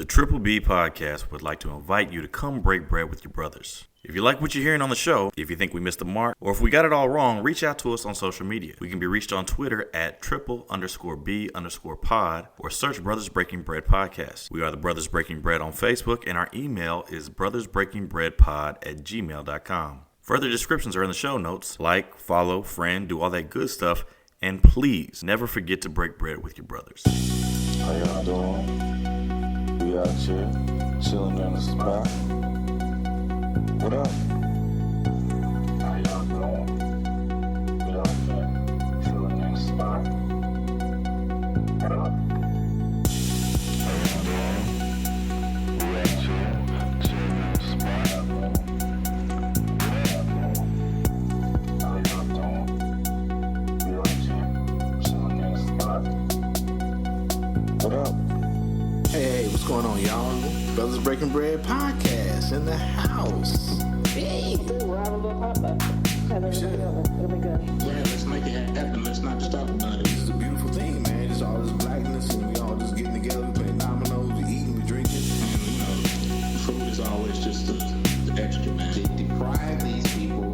The Triple B Podcast would like to invite you to come break bread with your brothers. If you like what you're hearing on the show, if you think we missed the mark, or if we got it all wrong, reach out to us on social media. We can be reached on Twitter at triple_B_pod or search Brothers Breaking Bread Podcast. We are the Brothers Breaking Bread on Facebook, and our email is brothersbreakingbreadpod@gmail.com. Further descriptions are in the show notes. Like, follow, friend, do all that good stuff, and please never forget to break bread with your brothers. How y'all doing? We out here, chilling in the spot. What up? How y'all doing? We out here, chilling in the spot. What up? How y'all doing? We out here, chilling in the spot. How y'all doing? We out here, chilling in the spot. What up? Hey, what's going on, y'all? Brothers Breaking Bread Podcast in the house. Hey. We're having a little potluck. Have everybody over. It'll be good. Yeah, let's make it happen. Let's not just talk about it. This is a beautiful thing, man. It's all this blackness, and we all just getting together, we playing dominoes, we eating, we drinking. Food is always just the extra, man. They deprive these people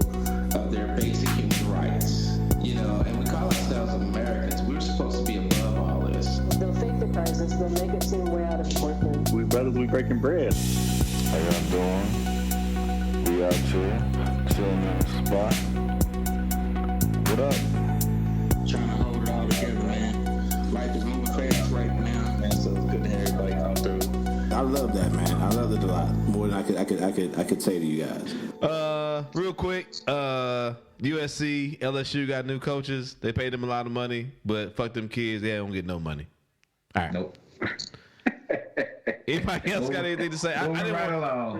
of their basic human rights. And we call ourselves Americans. We're supposed to be above all this. They'll fake the crisis. They'll make it seem way out of proportion. We brothers, we breaking bread. How y'all doing? We out here, chilling in the spot. What up? Trying to hold it all together, man. Life is moving fast right now, man. So it's good to have everybody come through. I love that, man. I love it a lot. More than I could say to you guys. Real quick, USC, LSU got new coaches. They paid them a lot of money, but fuck them kids, they don't get no money. All right. Nope. Anybody else got anything to say?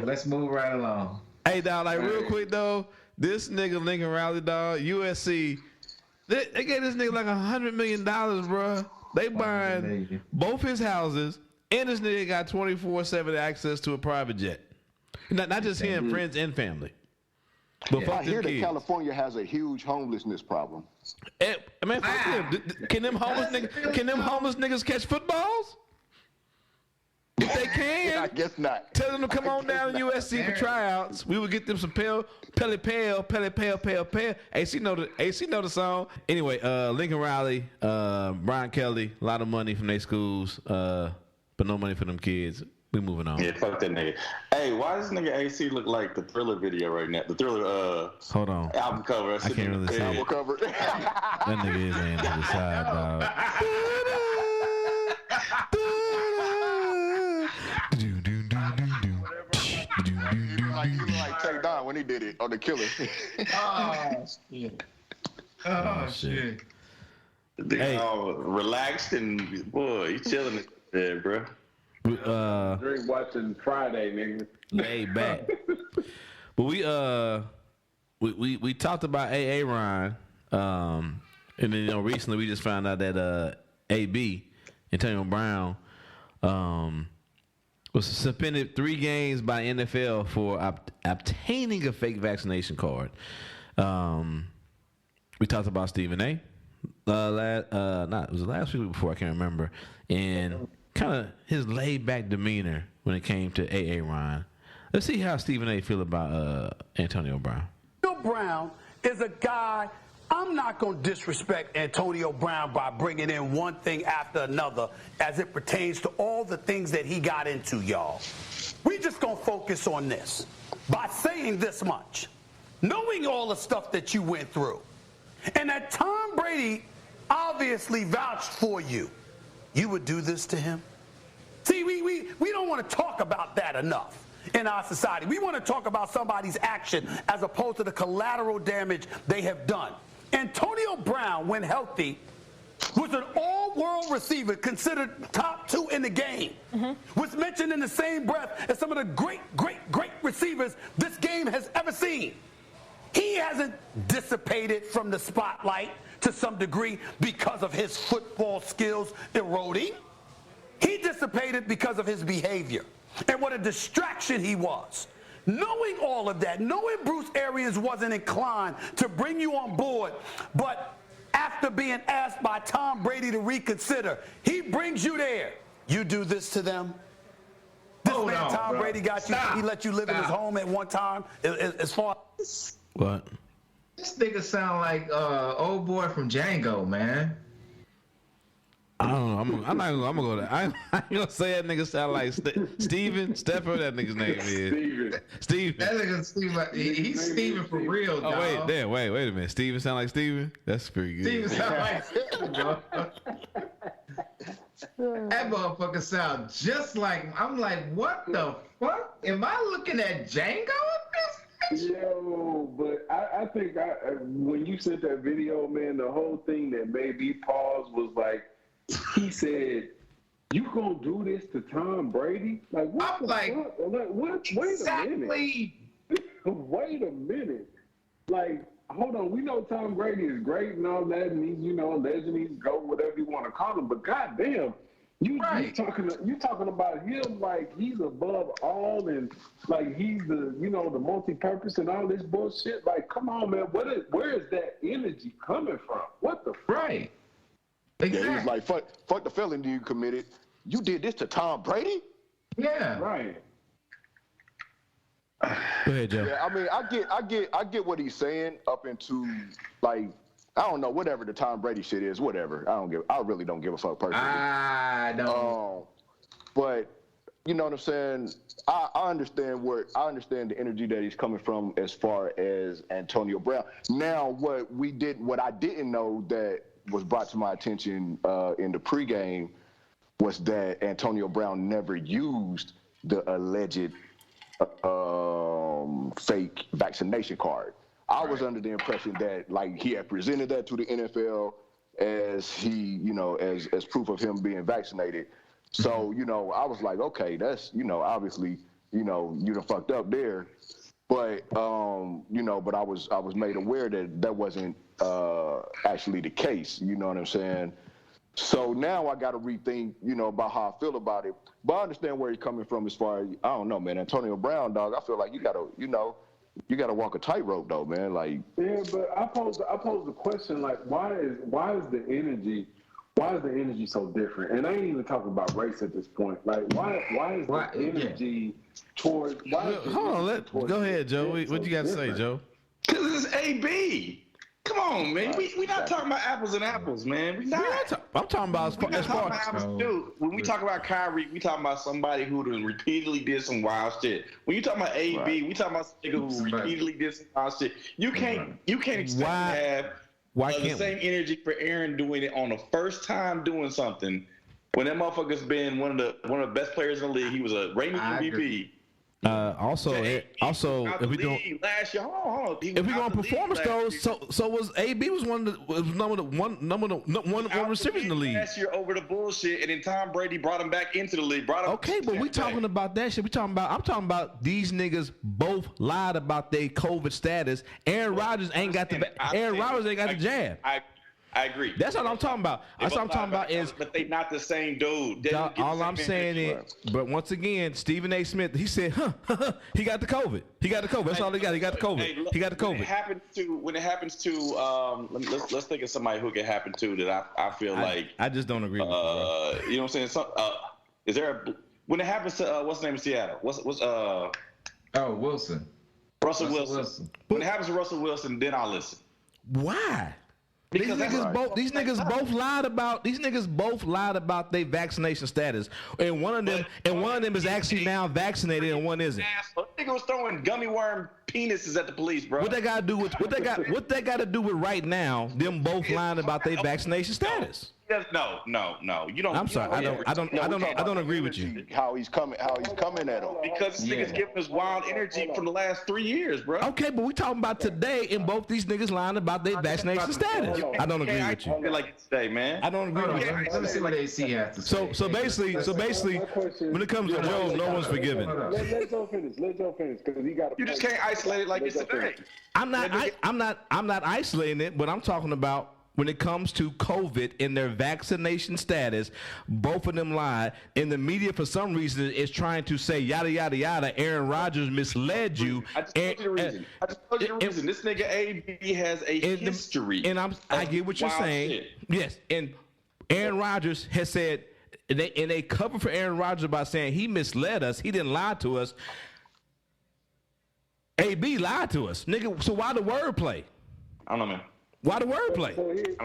Let's move right along. Hey, dog, real quick, though, this nigga Lincoln Riley, dog, USC, they gave this nigga like $100 million, bro. They buying both his houses, and this nigga got 24/7 access to a private jet. Not just him, friends and family. But fuck I hear them that kids. California has a huge homelessness problem. Man, fuck them. Can them homeless niggas catch footballs? If they can, I guess not. Tell them to come on down to USC for tryouts. We would get them some pale. AC know the song. Anyway, Lincoln Riley, Brian Kelly, a lot of money from their schools, but no money for them kids. We moving on. Yeah, fuck that nigga. Hey, why does nigga AC look like the Thriller video right now? The Thriller hold on, album cover. I can't really see Album it. cover. That nigga is laying to the side, dog. Like you like Tay Don when he did it on The Killer. Oh, shit. They all relaxed and boy, you chilling there, bro. Drink watching Friday, nigga. Laid back. But we talked about AA Ryan, and then recently we just found out that AB Antonio Brown was suspended 3 games by NFL for obtaining a fake vaccination card. We talked about Stephen A. It was last week before, I can't remember, and kind of his laid back demeanor when it came to AA Ryan. Let's see how Stephen A. feel about Antonio Brown. Antonio Brown is a guy. I'm not going to disrespect Antonio Brown by bringing in one thing after another as it pertains to all the things that he got into, y'all. We just going to focus on this by saying this much. Knowing all the stuff that you went through and that Tom Brady obviously vouched for you, you would do this to him? See, we don't want to talk about that enough in our society. We want to talk about somebody's action as opposed to the collateral damage they have done. Antonio Brown, when healthy, was an all-world receiver, considered top 2 in the game. Was mentioned in the same breath as some of the great receivers this game has ever seen. He hasn't dissipated from the spotlight to some degree because of his football skills eroding. He dissipated because of his behavior and what a distraction he was. Knowing all of that, knowing Bruce Arians wasn't inclined to bring you on board, but after being asked by Tom Brady to reconsider, he brings you there. You do this to them? this man Tom Brady got you. He let you live in his home at one time. As far What? This nigga sound like old boy from Django, man. I don't know. I'm gonna go there. I ain't gonna say that nigga sound like Steven. Stepper, that nigga's name is. Steven. That nigga Steven, he's Steven for real, dog. Oh wait a minute. Steven sound like Steven? That's pretty good. Steven sound like Steven, dog. That motherfucker sound just like. I'm like, what the fuck? Am I looking at Django up this? Yo, but I think when you sent that video, man, the whole thing that made me pause was like, he said, "You gonna do this to Tom Brady?" Like, what? I'm like, what? Wait a minute. Wait a minute. Like, hold on. We know Tom Brady is great and all that, and he's, a legend. He's GOAT, whatever you want to call him. But goddamn, you talking about him like he's above all, and like he's the the multi-purpose and all this bullshit. Like, come on, man. Where is that energy coming from? What the fuck? Right. Exactly. Yeah, he was like, fuck the felony you committed. You did this to Tom Brady? Yeah. Right. Go ahead, Joe. Yeah, I mean, I get what he's saying up into, like, I don't know, whatever the Tom Brady shit is, whatever. I really don't give a fuck personally. I know. But you know what I'm saying? I understand the energy that he's coming from as far as Antonio Brown. Now, what I didn't know that was brought to my attention in the pregame was that Antonio Brown never used the alleged fake vaccination card. I was under the impression that like he had presented that to the NFL as he, as proof of him being vaccinated. So, I was like, okay, that's, obviously, you done fucked up there. But, but I was made aware that wasn't actually the case. You know what I'm saying? So now I got to rethink, about how I feel about it. But I understand where he's coming from as far as, I don't know, man, Antonio Brown, dog, I feel like you got to walk a tightrope, though, man. Like, yeah, but I pose the question, like, why is the energy so different? And I ain't even talking about race at this point. Like, why is the energy towards? Hold on, go ahead, Joe. What you got to say, Joe? Because it's AB. Come on, man. We not talking about apples and apples, man. I'm talking about as far as when we talk about Kyrie, we talking about somebody who repeatedly did some wild shit. When you talking about AB, we talking about somebody who repeatedly did some wild shit. You can't expect to have the same energy for Aaron doing it on the first time doing something when that motherfucker's been one of the best players in the league. He was a reigning MVP. Also, if we don't last year, if we go on performance though, so was AB was one receivers in the league last year over the bullshit, and then Tom Brady brought him back into the league. Okay, but we talking about that shit. I'm talking about these niggas both lied about their COVID status. Aaron Rodgers ain't got the jab. I agree. That's what I'm talking about. That's what I'm talking about is. But they not the same dude. All I'm saying is, but once again, Stephen A. Smith, he said, he got the COVID. He got the COVID. That's all he got. He got the COVID. Hey, look, he got the COVID. When it happens to, let's think of somebody who it happen to that I feel like. I just don't agree with you, you know what I'm saying? Is there when it happens to what's the name of Seattle? Wilson. Russell Wilson. When it happens to Russell Wilson, then I'll listen. Why? These niggas both lied about their vaccination status, and one of them is actually now vaccinated, and one isn't. Nigga was throwing gummy worm penises at the police, bro. What they got to do with right now? Them both lying about their vaccination status. No. You don't. I'm sorry. I don't agree with you. How he's coming at him. Because this nigga's giving us wild energy from the last 3 years, bro. Okay, but we talking about today, and both these niggas lying about their vaccination status. I don't agree with you. I feel like today, man. I don't agree with you. Let me see what AC has to say. So basically, when it comes to Joe, no one's forgiven. Let Joe finish. Because he got. You just can't isolate it like it's today. I'm not isolating it, but I'm talking about. When it comes to COVID and their vaccination status, both of them lied. And the media, for some reason, is trying to say, yada, yada, yada, Aaron Rodgers misled you. I just told you the reason. This nigga AB has a history. And I get what you're saying. Shit. Yes. And Aaron Rodgers has said, and they cover for Aaron Rodgers by saying he misled us. He didn't lie to us. AB lied to us, nigga. So why the wordplay? I don't know, man. Why the wordplay? So here's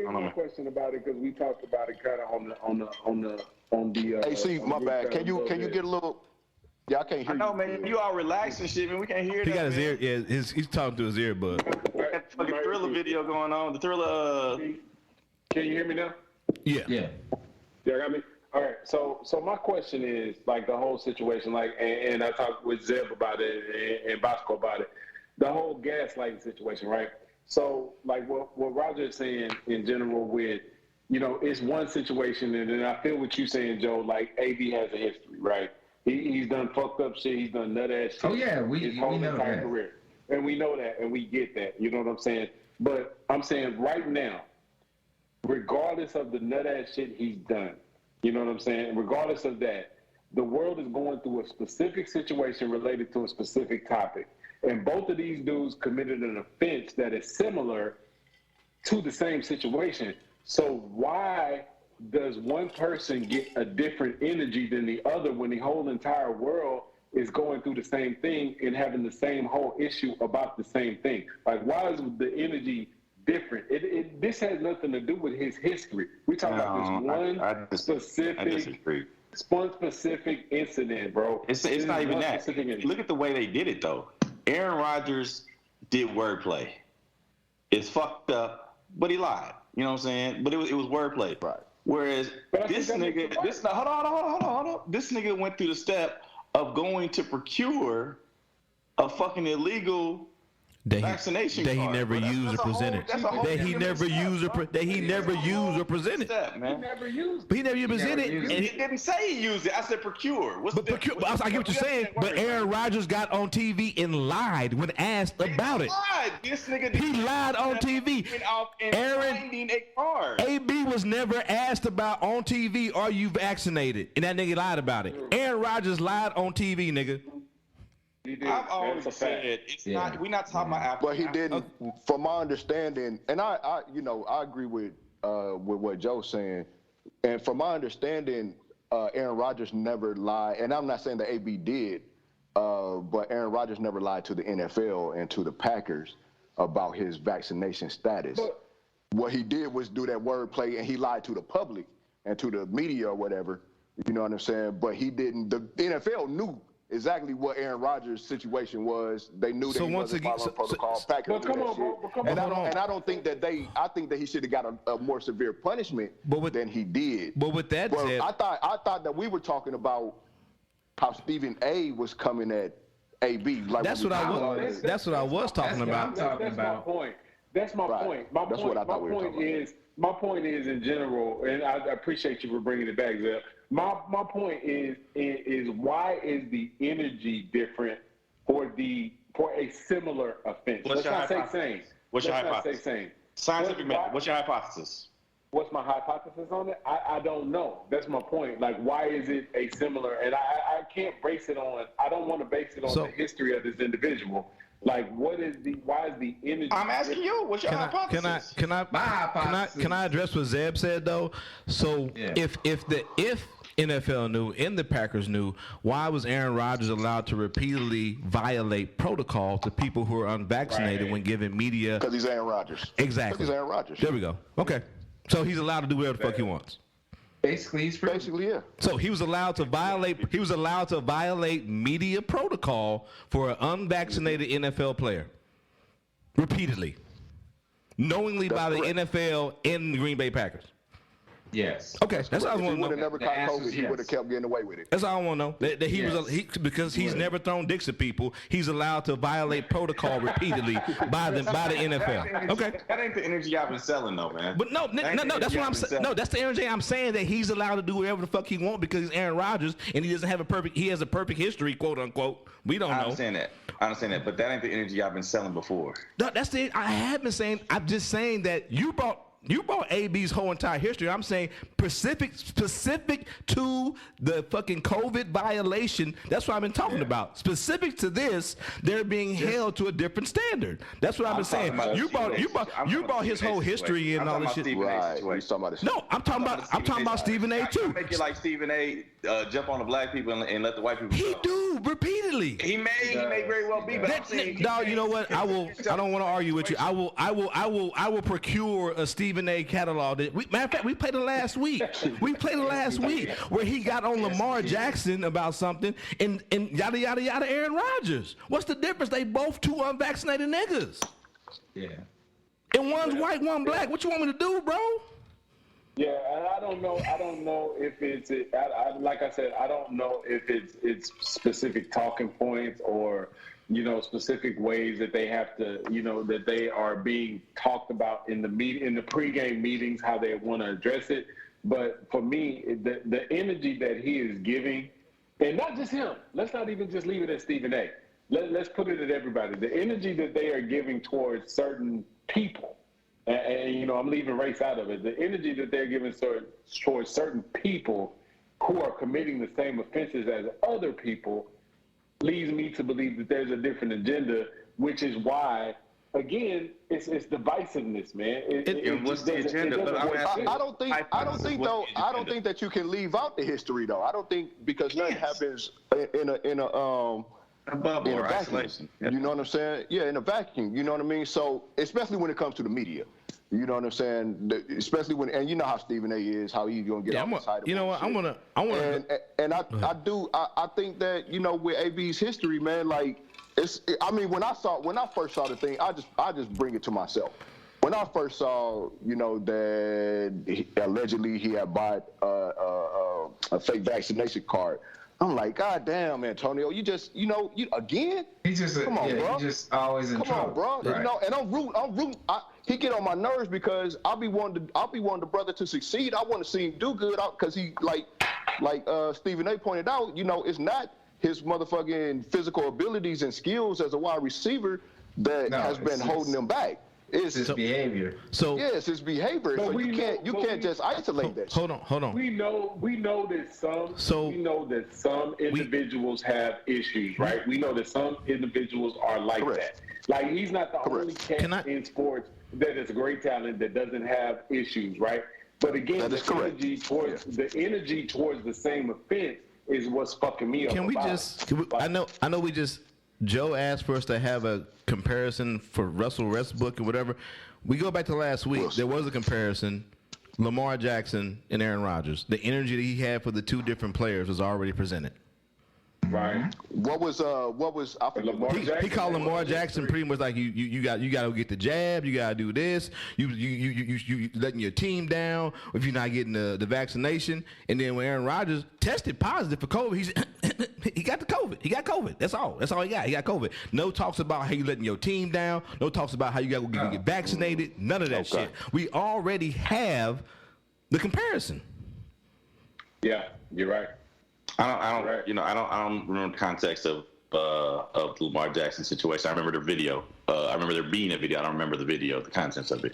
my question about it, because we talked about it kind of on the. Hey, see, my bad. Can you get a little? Yeah, I can't hear you. I know, man. You all relaxed and shit, man. We can't hear that. He got his man. ear. Yeah, he's talking to his earbud. That fucking Thriller video going on. The Thriller. Can you hear me now? Yeah. Yeah, got me. All right. So my question is, like, the whole situation, like, and I talked with Zeb about it and Bosco about it, the whole gaslighting situation, right? So, like, what Roger is saying in general with, you know, it's one situation, and then I feel what you're saying, Joe. Like, AB has a history, right? He's done fucked up shit. He's done nut ass shit. Oh yeah, his whole know entire that. career, and we know that, and we get that. You know what I'm saying? But I'm saying right now, regardless of the nut ass shit he's done, you know what I'm saying? Regardless of that, the world is going through a specific situation related to a specific topic, and both of these dudes committed an offense that is similar to the same situation. So why does one person get a different energy than the other when the whole entire world is going through the same thing and having the same whole issue about the same thing? Like, why is the energy different? This has nothing to do with his history. We talking about this one specific incident, bro. It's not even that. Look at the way they did it, though. Aaron Rodgers did wordplay. It's fucked up, but he lied. You know what I'm saying? But it was wordplay. Right. Whereas this nigga, hold on. This nigga went through the step of going to procure a fucking illegal vaccination card. That he never used or presented. That he never used or presented. Man. He never used. But he never presented. And he didn't say he used it. I said procure. What's the procure? I get what you're saying. But Aaron Rodgers got on TV and lied when asked about it. This nigga He lied on TV. Aaron, AB was never asked about on TV, are you vaccinated? And that nigga lied about it. Aaron Rodgers lied on TV, nigga. I've always said it's not. We're not talking about Apple. But he didn't. From my understanding, and I agree with what Joe's saying. And from my understanding, Aaron Rodgers never lied. And I'm not saying that AB did, but Aaron Rodgers never lied to the NFL and to the Packers about his vaccination status. What he did was do that wordplay, and he lied to the public and to the media or whatever. You know what I'm saying? But he didn't. The NFL knew exactly what Aaron Rodgers' situation was. They knew that he wasn't following protocol. I don't think that I think that he should have got a more severe punishment than he did. But with that said, I thought that we were talking about how Stephen A was coming at AB. Like that's what I was talking about. That's my point. That's my point. My point is in general, and I appreciate you for bringing it back, Zeb. My point is why is the energy different for a similar offense? What's your hypothesis? Scientific method. What's your hypothesis? What's my hypothesis on it? I don't know. That's my point. Like, why is it a similar? And I can't base it on. I don't want to base it on the history of this individual. Like, why is the energy? I'm asking you. What's your hypothesis? Can I address what Zeb said though? So if NFL knew and the Packers knew, why was Aaron Rodgers allowed to repeatedly violate protocol to people who are unvaccinated when giving media? Because he's Aaron Rodgers. Exactly. Because he's Aaron Rodgers. There we go. Okay. So he's allowed to do whatever the fuck he wants. Basically, yeah. So he was allowed to violate. He was allowed to violate media protocol for an unvaccinated NFL player repeatedly, knowingly by the NFL and the Green Bay Packers. Yes. Okay, that's all I want to know. If he would have never caught COVID, he would have kept getting away with it. That's all I want to know. That he was because he's never thrown dicks at people. He's allowed to violate protocol repeatedly by the NFL. Okay. That ain't the energy I've been selling, though, man. But no, that's what I'm saying. No, that's the energy I'm saying, that he's allowed to do whatever the fuck he wants because he's Aaron Rodgers and he doesn't have he has a perfect history, quote unquote. We don't know. I understand that, but that ain't the energy I've been selling before. No, I have been saying. I'm just saying that you brought AB's whole entire history. I'm saying specific to the fucking COVID violation. That's what I've been talking about. Specific to this, they're being held to a different standard. That's what I've been saying. You brought his whole history and all this shit. Right. No, I'm talking about Stephen A. too. Make it like Stephen A. Jump on the black people and let the white people. He do repeatedly. He may very well be. But dog, you know what? I don't want to argue with you. I will procure a Stephen A. catalog. Matter of fact, we played it last week. Where he got on Lamar Jackson about something and yada yada yada. Aaron Rodgers. What's the difference? They both two unvaccinated niggas. Yeah. And one's white, one black. What you want me to do, bro? Yeah, and I don't know if it's like I said, I don't know if it's specific talking points or specific ways that they have to that they are being talked about in the pregame meetings, how they want to address it. But for me, the energy that he is giving, and not just him. Let's not even just leave it at Stephen A. Let's put it at everybody. The energy that they are giving towards certain people. And I'm leaving race out of it. The energy that they're giving towards certain people who are committing the same offenses as other people leads me to believe that there's a different agenda, which is why, again, it's divisiveness, man. What's the agenda? I don't think that you can leave out the history though. I don't think because nothing happens in a bubble or vacuum. Isolation. You know what I'm saying? Yeah, in a vacuum. You know what I mean? So, especially when it comes to the media. You know what I'm saying? Especially and you know how Stephen A. is, how he's gonna get off the side of you know what? I wanna. I think that with AB's history, man, like when I first saw the thing, I just bring it to myself. When I first saw, that allegedly he had bought a fake vaccination card. I'm like, God damn, Antonio, you just, you again? He just, come on, bro. He just always in trouble. Come on, bro. Right. And I'm rooting. He get on my nerves because I'll be wanting the brother to succeed. I want to see him do good because he like Stephen A. pointed out, it's not his motherfucking physical abilities and skills as a wide receiver that has been holding him back. It's his behavior. It's his behavior. So you can't just isolate that. Hold on. We know that some individuals have issues, right? We know that some individuals are like that. Like he's not the only cat in sports that is a great talent that doesn't have issues, right? But again, the energy towards the same offense is what's fucking me up. I know we just. Joe asked for us to have a comparison for Russell Westbrook and whatever. We go back to last week. There was a comparison. Lamar Jackson and Aaron Rodgers. The energy that he had for the two different players was already presented. Right. What was I forget. He called Lamar Jackson pretty much like you got to get the jab, you got to do this, you letting your team down if you're not getting the vaccination. And then when Aaron Rodgers tested positive for COVID, he got the COVID. He got COVID. That's all he got. He got COVID. No talks about how you letting your team down. No talks about how you got to get vaccinated. None of that shit. We already have the comparison. Yeah, you're right. I don't remember the context of the Lamar Jackson situation. I remember the video. I remember there being a video. I don't remember the video, the contents of it.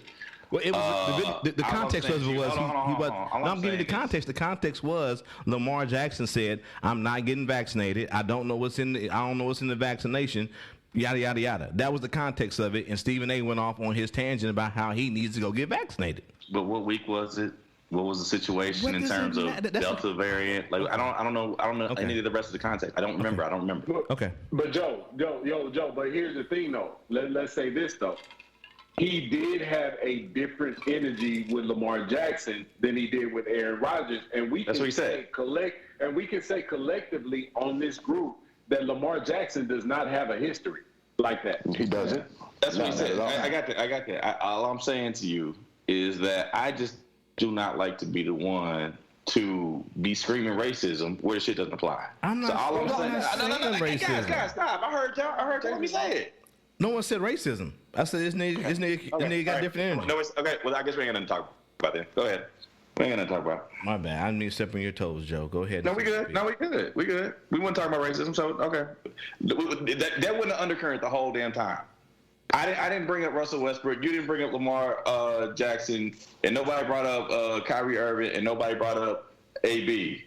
Well, it was the context was I'm giving you the context. The context was Lamar Jackson said, "I'm not getting vaccinated. I don't know what's in the vaccination." Yada yada yada. That was the context of it. And Stephen A. went off on his tangent about how he needs to go get vaccinated. But what week was it? What was the situation in terms of Delta variant? Like I don't know any of the rest of the context. I don't remember. Okay. But Joe. But here's the thing, though. Let's say this though. He did have a different energy with Lamar Jackson than he did with Aaron Rodgers, and we can say collectively on this group that Lamar Jackson does not have a history like that. He doesn't. That's what he said. I got that. All I'm saying to you is that I just do not like to be the one to be screaming racism where the shit doesn't apply. I'm not saying racism. Guys, stop. I heard y'all let me say it. No one said racism. I said this nigga got different energy. No, okay. Well, I guess we ain't gonna talk about that. Go ahead. We ain't gonna talk about it. My bad. I didn't mean to step on your toes, Joe. Go ahead. No, we good. We good. We wouldn't talk about racism, so okay. That wasn't an undercurrent the whole damn time. I didn't bring up Russell Westbrook. You didn't bring up Lamar Jackson, and nobody brought up Kyrie Irving, and nobody brought up AB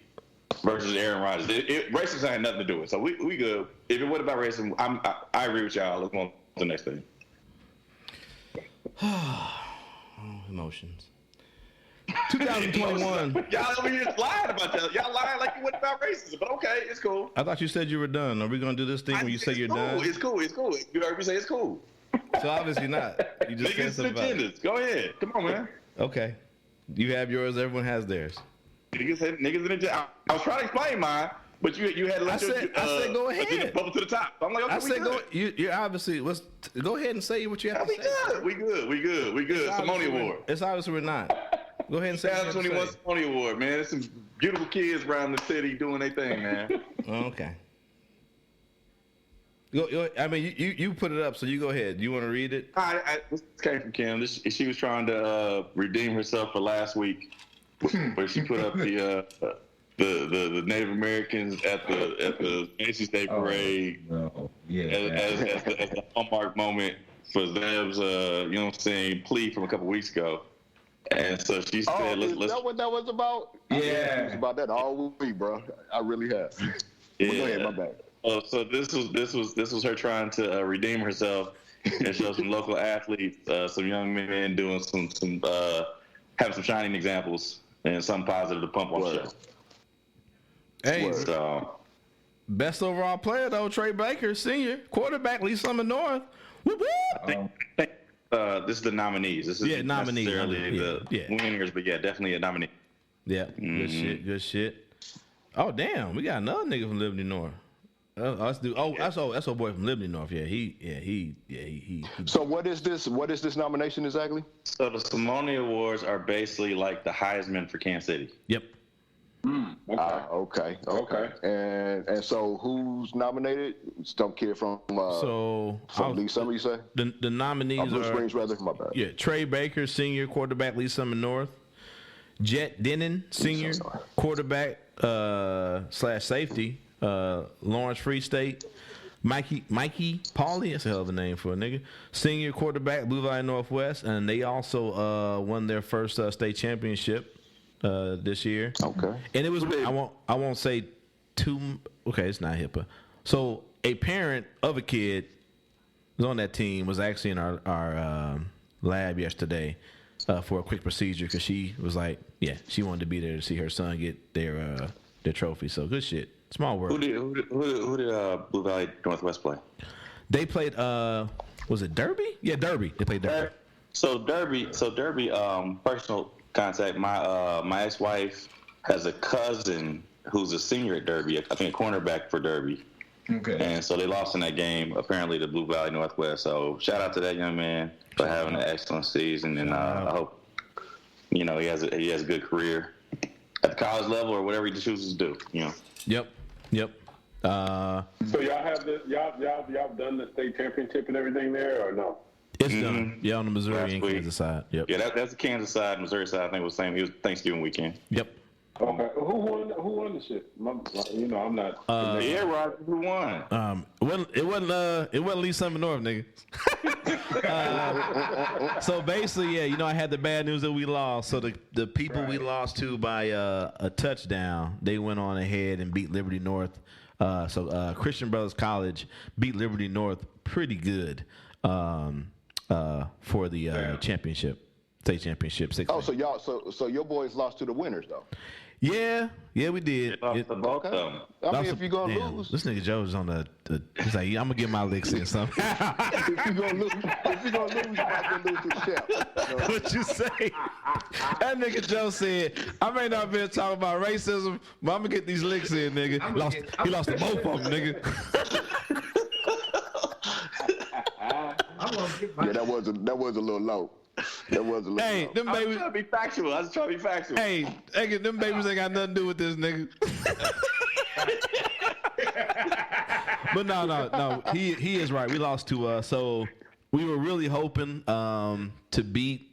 versus Aaron Rodgers. Racism had nothing to do with it, so we good. If it wasn't about racism, I agree with y'all. Let's go on to the next thing. Emotions. 2021. Y'all over here lying about that. Y'all lying like it wasn't about racism, but okay, it's cool. I thought you said you were done. Are we gonna do this thing when you say you're done? It's cool. You heard me say it's cool. So obviously not. You just said something about it. Go ahead. Come on, man. Okay. You have yours. Everyone has theirs. Niggas in the I was trying to explain mine, but you had to let I said go ahead. Bubble to the top. So I'm like, okay, I said go. You obviously go ahead and say what you have to say. We good. Simone Award. It's obviously we're not. Go ahead and say. 2021 Simone Award, man. There's some beautiful kids around the city doing their thing, man. Okay. I mean, you put it up, so you go ahead. You want to read it? This came from Kim. She was trying to redeem herself for last week, where she put up the Native Americans at the NC State parade as the hallmark moment for Zeb's plea from a couple weeks ago. And so she said, "Let's." Is that what that was about? Yeah, it was about that all week, bro. I really have. Yeah. Go ahead, my bad. So this was her trying to redeem herself and show some local athletes, some young men doing some having some shining examples and something positive to pump on show. Hey, so best overall player though, Trey Baker, senior quarterback, Lee Summit North. Whoop whoop. This is the nominees. This is nominees. necessarily the winners, but definitely a nominee. Yeah, good shit. Oh damn, we got another nigga from Liberty North. That's our boy from Liberty North. Yeah, he. So what is this? What is this nomination exactly? So the Simone Awards are basically like the Heisman for Kansas City. Yep. Okay. And so who's nominated? Some kid from Lee Summit, you say? The nominees Blue are Springs, rather. My bad. Yeah, Trey Baker, senior quarterback, Lee Summit North. Jet Denon, senior quarterback / safety, Lawrence Free State. Mikey Pauley, that's a hell of a name for a nigga. Senior quarterback, Blue Valley Northwest, and they also won their first state championship this year. Okay. And it was I won't say too. Okay, it's not HIPAA. So a parent of a kid was on that team, was actually in our lab yesterday for a quick procedure because she was like, she wanted to be there to see her son get their trophy. So good shit. Small world. Who did Blue Valley Northwest play? They played. Was it Derby? Yeah, Derby. They played Derby. So Derby. Personal contact. My ex-wife has a cousin who's a senior at Derby. I think a cornerback for Derby. Okay. And so they lost in that game, apparently, to Blue Valley Northwest. So shout out to that young man for having an excellent season, and I hope he has a good career at the college level or whatever he chooses to do. Yep. So y'all have y'all done the state championship and everything there, or no? It's done. Yeah, on the Missouri and Kansas side. Yep. Yeah, that's the Kansas side. Missouri side, I think, was the same. It was Thanksgiving weekend. Yep. Okay. Who won the shit? I'm not. Rodgers, who won? It wasn't Lee Summit North, nigga. So basically, I had the bad news that we lost. So the people we lost to by a touchdown, they went on ahead and beat Liberty North. So Christian Brothers College beat Liberty North pretty good for the championship, state championship. So your boys lost to the winners though. Yeah, we did. Both of them. I mean, if you're gonna lose, this nigga Joe's on the he's like, I'm gonna get my licks in something. if you're gonna lose, you might lose to the champ. What you say? That nigga Joe said, I may not be talking about racism, but I'm gonna get these licks in, nigga. He lost to both of them, nigga. Yeah, that was a little low. That was a little Hey, low. them I babies. was trying to be factual. Hey, them babies ain't got nothing to do with this, nigga. But no. He is right. We lost to so we were really hoping to beat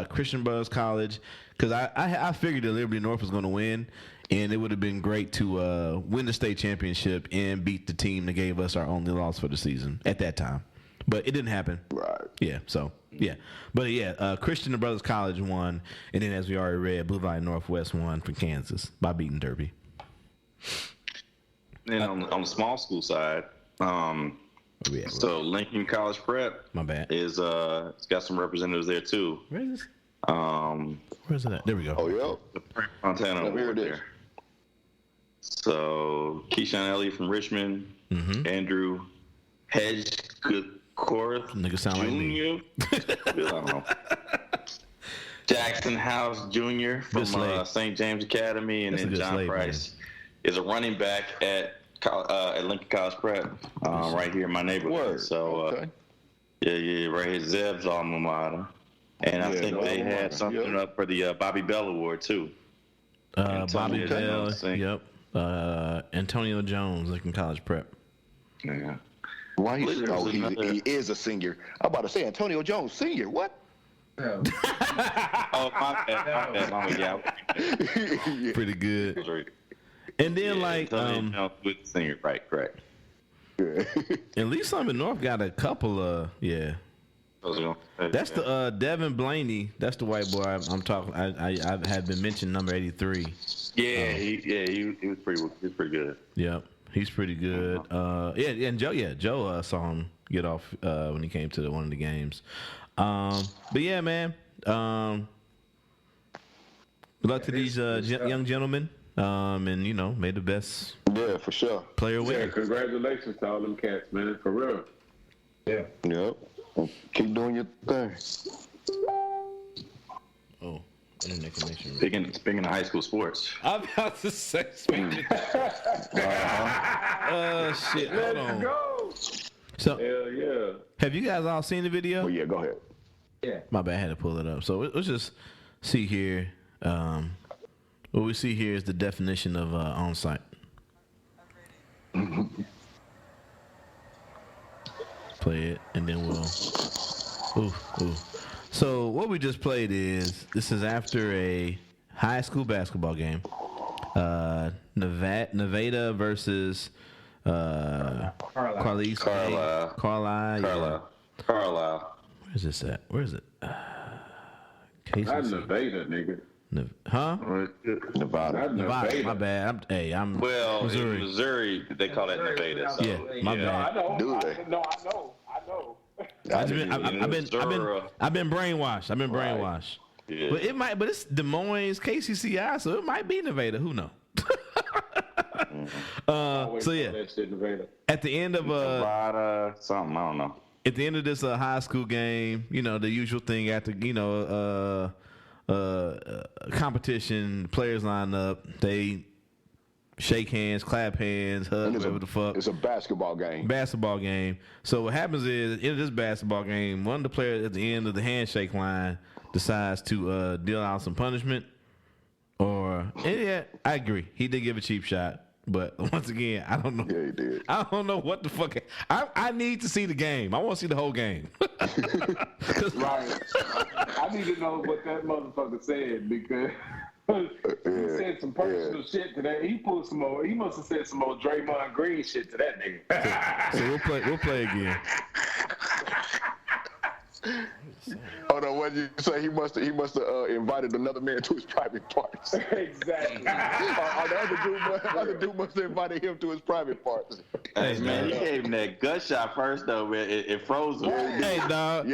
Christian Brothers College because I figured that Liberty North was going to win, and it would have been great to win the state championship and beat the team that gave us our only loss for the season at that time. But it didn't happen. Right. Yeah. So yeah, but yeah, Christian and Brothers College won, and then as we already read, Blue Valley Northwest won for Kansas by beating Derby. And on the small school side, so Lincoln College Prep, my bad, is it's got some representatives there too. Where is this? Where's it at? There we go. Oh yeah. The Frank Montana Award there. So Keyshawn Elliott from Richmond, Andrew Hedgecourt nigga sound like me. I don't know. Jackson House Jr. from St. James Academy, and then John Price is a running back at Lincoln College Prep, right here in my neighborhood. So yeah, right here, Zeb's alma mater, and I think they had something up for the Bobby Bell Award too. Bobby Bell, yep. Antonio Jones, Lincoln College Prep. Yeah. Why he is a senior. I'm about to say Antonio Jones, senior. What? Oh, my bad. Yeah. Pretty good. And then with senior, right, correct. At least Summit North got a couple of That's the Devin Blaney. That's the white boy I'm talking. I had been mentioned, number 83. Yeah, he was pretty good. Yep, he's pretty good. And Joe saw him get off when he came to one of the games. But yeah, man. Good luck to these young gentlemen. And made the best. Yeah, for sure. Player win. Yeah, congratulations to all them cats, man. For real. Yeah. Yep. Keep doing your thing. Oh, internet connection. Speaking of high school sports. I'm about to say speaking. Shit. Hold on. Go. So, hell yeah. Have you guys all seen the video? Oh yeah, go ahead. Yeah. My bad, I had to pull it up. So let's just see here. What we see here is the definition of on-site. Play it, and then we'll. Ooh. So what we just played this is after a high school basketball game. Nevada versus Carlisle. Where is this at? Where is it? Not Nevada, nigga. Nevada. My bad. I'm Missouri. They call that Nevada. So, my bad. I know. I've been brainwashed. Yeah. But it's Des Moines, KCCI, so it might be Nevada. Who knows? So yeah. At the end of Nevada, something I don't know. At the end of this high school game, the usual thing after competition, players line up, they shake hands, clap hands, hug, whatever the fuck. It's a basketball game. So what happens is, in this basketball game, one of the players at the end of the handshake line decides to deal out some punishment. I agree. He did give a cheap shot. But once again, I don't know. Yeah, he did. I don't know what the fuck. I need to see the game. I want to see the whole game. Right. I need to know what that motherfucker said because he said some personal shit today. He pulled some more. He must have said some more Draymond Green shit to that nigga. So we'll play again. Hold on, what did you say? He must have invited another man to his private parts. Exactly. The other dude must have invited him to his private parts. Hey man, he gave him that gut shot first though, man. It froze him. Hey dog,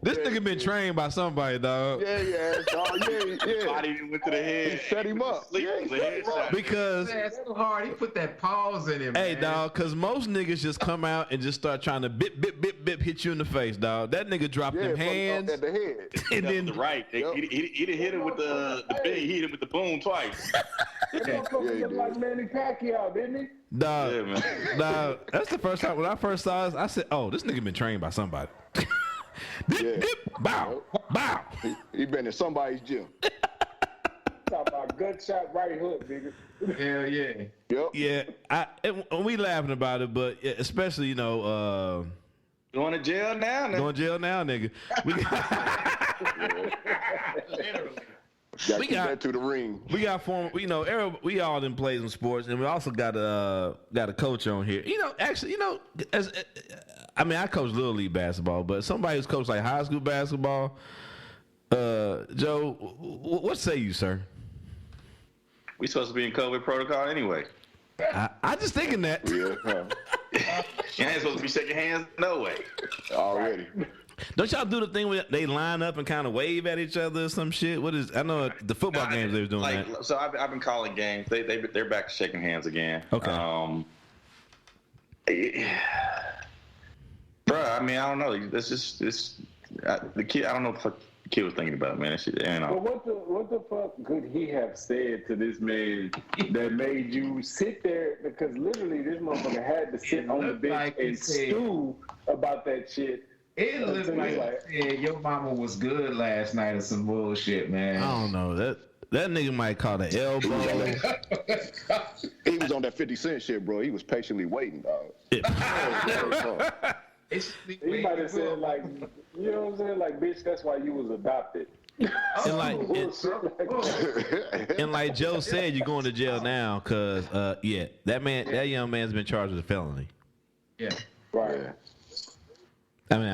this nigga been trained by somebody, dog. Yeah. Body went to the head. He set him up. Because that's so hard. He put that pause in him. Hey, man. dog, because most niggas just come out and just start trying to bip, hit you in the face, dog. That nigga dropped them hands. At the head. And then right. He didn't hit him with the big. He hit him with the boom twice. This motherfucker looked like Manny Pacquiao, didn't he? Dog, Yeah, man. dog, that's the first time when I first saw this, I said, oh, this nigga been trained by somebody. Dip, bow. He been in somebody's gym. Talk about gut shot, right hook, nigga. Hell yeah. Yep. Yeah, we laughing about it, but especially, Going to jail now, going to jail now, nigga. Got that to the ring. We got former, we all done played some sports, and we also got a coach on here. Actually, I coach Little League basketball, but somebody who's coached like high school basketball, Joe, what say you, sir? We supposed to be in COVID protocol anyway. I just thinking that. Yeah. You ain't supposed to be shaking hands, no way. Already. Don't y'all do the thing where they line up and kind of wave at each other or some shit? I know the football games they was doing that. So I've been calling games. They're back to shaking hands again. Okay. Bro, I don't know. This the kid. I don't know what the fuck the kid was thinking about, man. That shit. But what the fuck could he have said to this man that made you sit there? Because literally, this motherfucker had to sit on the bench and stew about that shit. It looked like your mama was good last night or some bullshit, man. I don't know. That nigga might call the elbow. He was on that 50 Cent shit, bro. He was patiently waiting, dog. He might have said, like, you know what I'm saying? Like, bitch, that's why you was adopted. And like Joe said, you're going to jail now because, that young man's been charged with a felony. Yeah. Right. Yeah.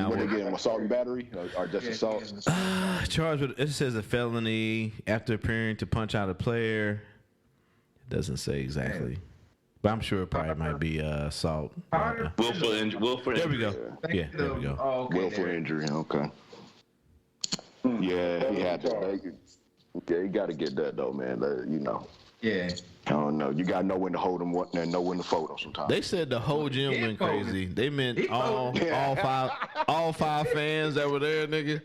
What they get him, assault and battery or just assault? Charged with, it says a felony after appearing to punch out a player. It doesn't say exactly. But I'm sure it probably might be assault. Willful injury. There we go. Yeah, there we go. Oh, okay, Willful injury, okay. Yeah, he had to. Yeah, he got to get that, though, man. Yeah. I don't know. You got to know when to hold them and know when to fold them sometimes. They said the whole gym went crazy. They meant all five fans that were there, nigga.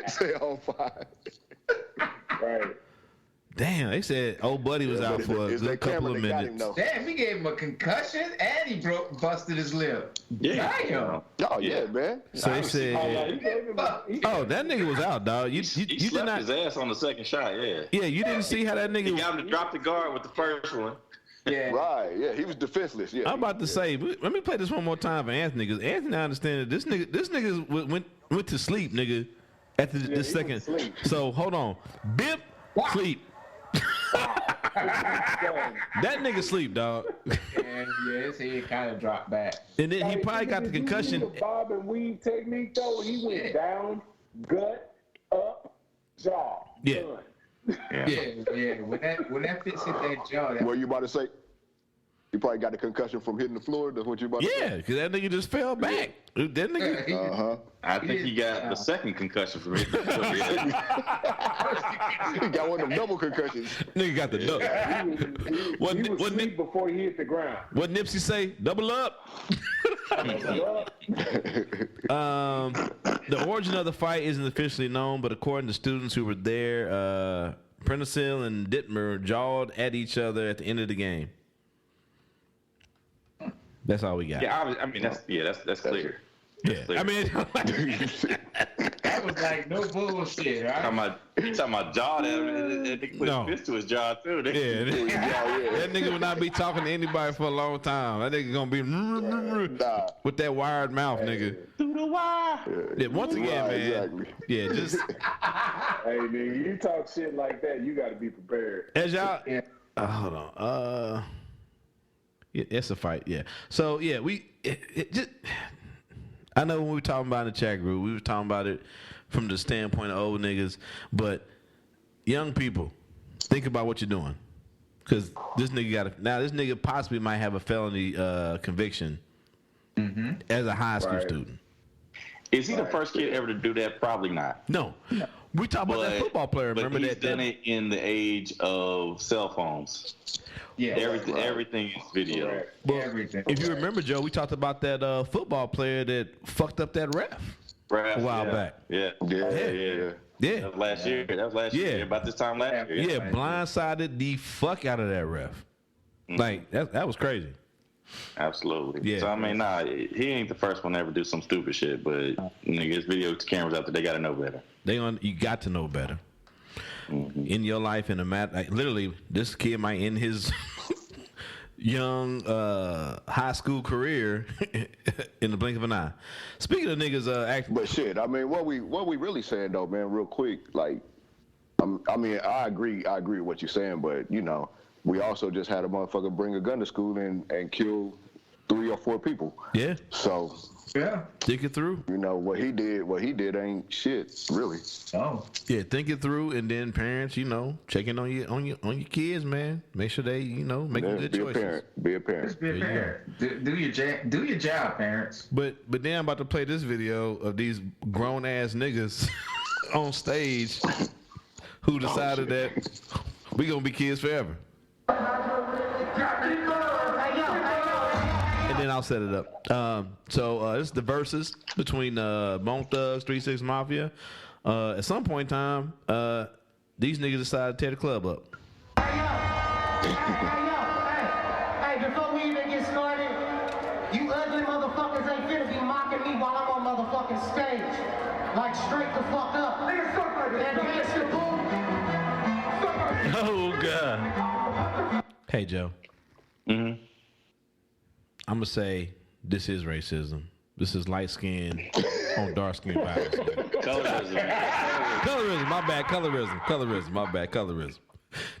Say all five. Right. Damn, they said old buddy was out for a good couple of minutes. Damn, we gave him a concussion and he busted his lip. Yeah. Damn. Oh yeah, man. So they said, that nigga was out, dog. You He slapped his ass on the second shot. Yeah. Yeah, you didn't see how that nigga. He got him to drop the guard with the first one. Yeah. Right. Yeah, he was defenseless. Yeah. I'm about to say, let me play this one more time for Anthony, because Anthony, I understand that this nigga went to sleep, nigga, after this second. So hold on, Bip, sleep. That nigga sleep, dog. Yeah, his head kind of dropped back. And then he probably got the concussion. The bob and weave technique, though, he went down, gut, up, jaw. Yeah. Yeah. When that fits hit that jaw. What you about to say? You probably got the concussion from hitting the floor. That's what you about to say? Yeah, because that nigga just fell back. That nigga. I think he got the second concussion from hitting the floor. He got one of them double concussions. Nigga got the double. He was asleep before he hit the ground. What Nipsey say? Double up. The origin of the fight isn't officially known, but according to students who were there, Prentice and Dittmer jawed at each other at the end of the game. That's all we got. Yeah, that's clear. Yeah, I mean, that was like no bullshit, right? He talking about jaw at him, and they put his fist to his jaw too. That nigga would not be talking to anybody for a long time. That nigga gonna be with that wired mouth, nigga. Through the wire. Yeah, once again, man. Exactly. Yeah, just. Hey, nigga, you talk shit like that, you got to be prepared. As y'all, hold on. Yeah, it's a fight. Yeah. So yeah, I know when we were talking about in the chat group, we were talking about it from the standpoint of old niggas, but young people, think about what you're doing, because this nigga possibly might have a felony conviction as a high school student. Is he the first kid ever to do that? Probably not. No. We talking about that football player. Remember he's that? done it in the age of cell phones. Yeah, everything is video. Well, everything. If you remember, Joe, we talked about that football player that fucked up that ref a while back. Yeah. That was last year. Yeah, about this time last year. Yeah, blindsided the fuck out of that ref. Like that was crazy. Absolutely. Yeah. So I mean, he ain't the first one to ever do some stupid shit, but niggas, video cameras out there, they gotta know better. You got to know better. In your life, in a matter, like, literally, this kid might end his young high school career in the blink of an eye. Speaking of niggas acting, but shit, I mean, what we really saying though, man, real quick, like, I mean, I agree with what you're saying, but you know, we also just had a motherfucker bring a gun to school and kill 3 or 4 people. Yeah. So. Yeah. Think it through. You know, what he did ain't shit, really. Oh. Yeah, think it through, and then parents, you know, checking on your kids, man. Make sure they, you know, make good choices. Be a parent. Just be a parent. Do your job, parents. But then I'm about to play this video of these grown ass niggas on stage who decided that we gonna be kids forever. And then I'll set it up. So this is the Versuz between Bone Thugs, 3 6 Mafia. At some point in time, these niggas decided to tear the club up. Hey, before we even get started, you ugly motherfuckers ain't finna be mocking me while I'm on motherfucking stage. Like, straight the fuck up. That gangster boom. Oh, God. Hey, Joe. Mm-hmm. I'm going to say this is racism. This is light skin on dark skin violence. Colorism. My bad. Colorism. My bad. Colorism.